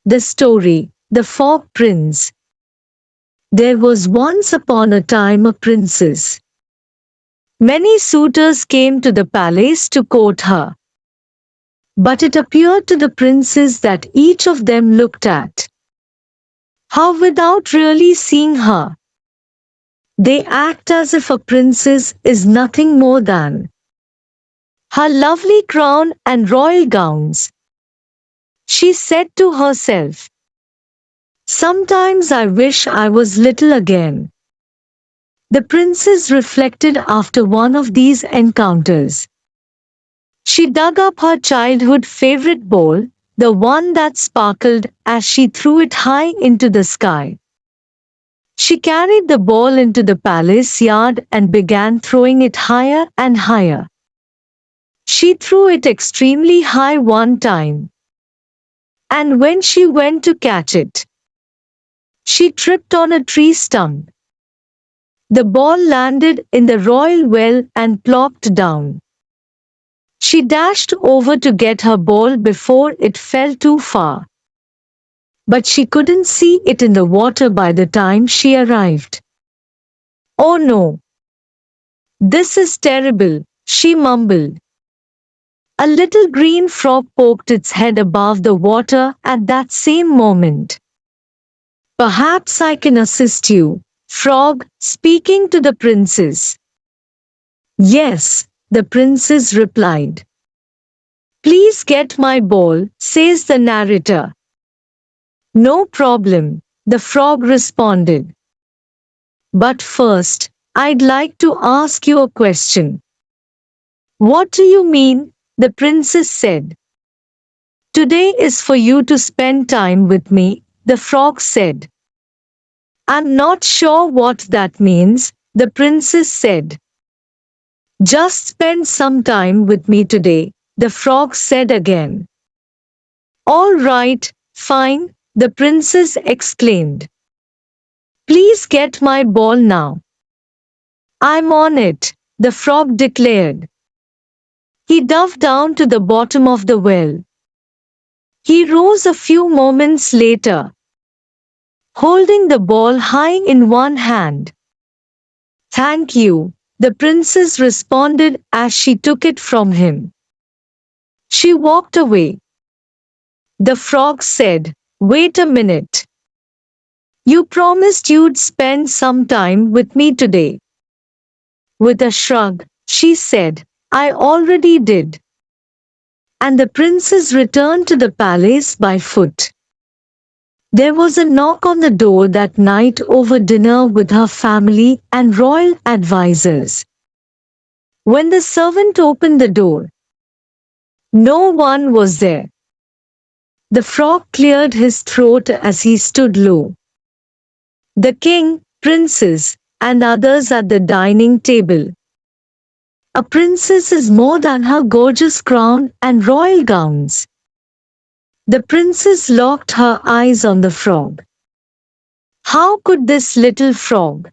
The story, The Frog Prince. There was once upon a time a princess. Many suitors came to the palace to court her. But it appeared to the princess that each of them looked at her without really seeing her. They act as if a princess is nothing more than her lovely crown and royal gowns. She said to herself, "Sometimes I wish I was little again." The princess reflected after one of these encounters. She dug up her childhood favorite ball, the one that sparkled as she threw it high into the sky. She carried the ball into the palace yard and began throwing it higher and higher. She threw it extremely high one time. And when she went to catch it, she tripped on a tree stump. The ball landed in the royal well and plopped down. She dashed over to get her ball before it fell too far. But she couldn't see it in the water by the time she arrived. "Oh no! This is terrible," she mumbled. A little green frog poked its head above the water at that same moment. "Perhaps I can assist you, frog," speaking to the princess. "Yes," the princess replied. "Please get my ball," says the narrator. "No problem," the frog responded. "But first, I'd like to ask you a question." "What do you mean?" the princess said. "Today is for you to spend time with me," the frog said. "I'm not sure what that means," the princess said. "Just spend some time with me today," the frog said again. "All right, fine," the princess exclaimed. "Please get my ball now." "I'm on it," the frog declared. He dove down to the bottom of the well. He rose a few moments later, holding the ball high in one hand. "Thank you," the princess responded as she took it from him. She walked away. The frog said, "Wait a minute. You promised you'd spend some time with me today." With a shrug, she said, "I already did." And the princess returned to the palace by foot. There was a knock on the door that night over dinner with her family and royal advisors. When the servant opened the door, no one was there. The frog cleared his throat as he stood low. The king, princess, and others at the dining table. A princess is more than her gorgeous crown and royal gowns. The princess locked her eyes on the frog. How could this little frog,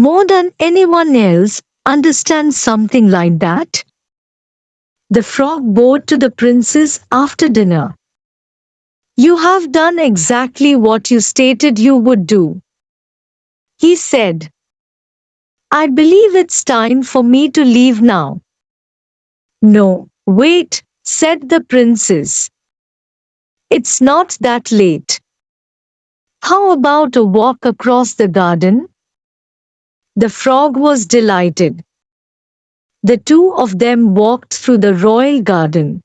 more than anyone else, understand something like that? The frog bowed to the princess after dinner. "You have done exactly what you stated you would do," he said. "I believe it's time for me to leave now." "No, wait," said the princess. "It's not that late. How about a walk across the garden?" The frog was delighted. The two of them walked through the royal garden,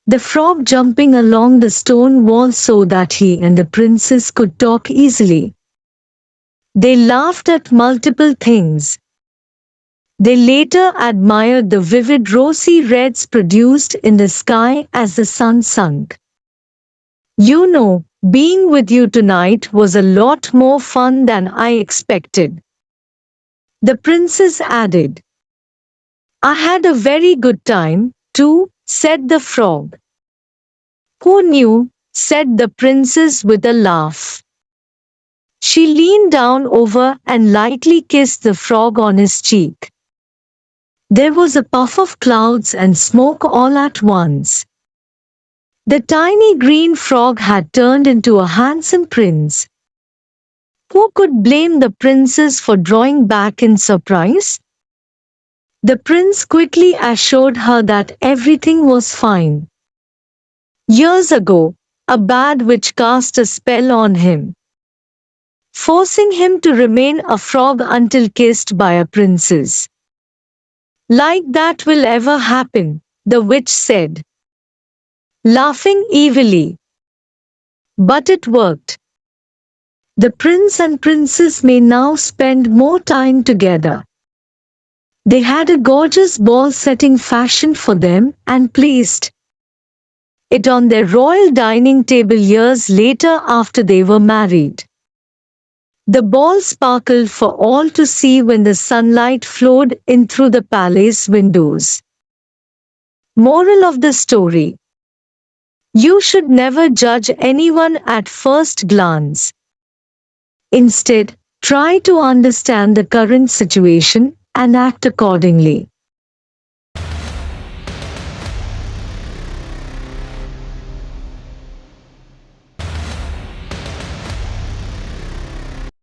the frog jumping along the stone wall so that he and the princess could talk easily. They laughed at multiple things. They later admired the vivid rosy reds produced in the sky as the sun sunk. "You know, being with you tonight was a lot more fun than I expected," the princess added. "I had a very good time, too," said the frog. "Who knew?" said the princess with a laugh. She leaned down over and lightly kissed the frog on his cheek. There was a puff of clouds and smoke all at once. The tiny green frog had turned into a handsome prince. Who could blame the princess for drawing back in surprise? The prince quickly assured her that everything was fine. Years ago, a bad witch cast a spell on him, forcing him to remain a frog until kissed by a princess. Like that will ever happen, the witch said, laughing evilly. But it worked. The prince and princess may now spend more time together. They had a gorgeous ball setting fashioned for them and placed it on their royal dining table years later after they were married. The ball sparkled for all to see when the sunlight flowed in through the palace windows. Moral of the story: you should never judge anyone at first glance. Instead, try to understand the current situation and act accordingly.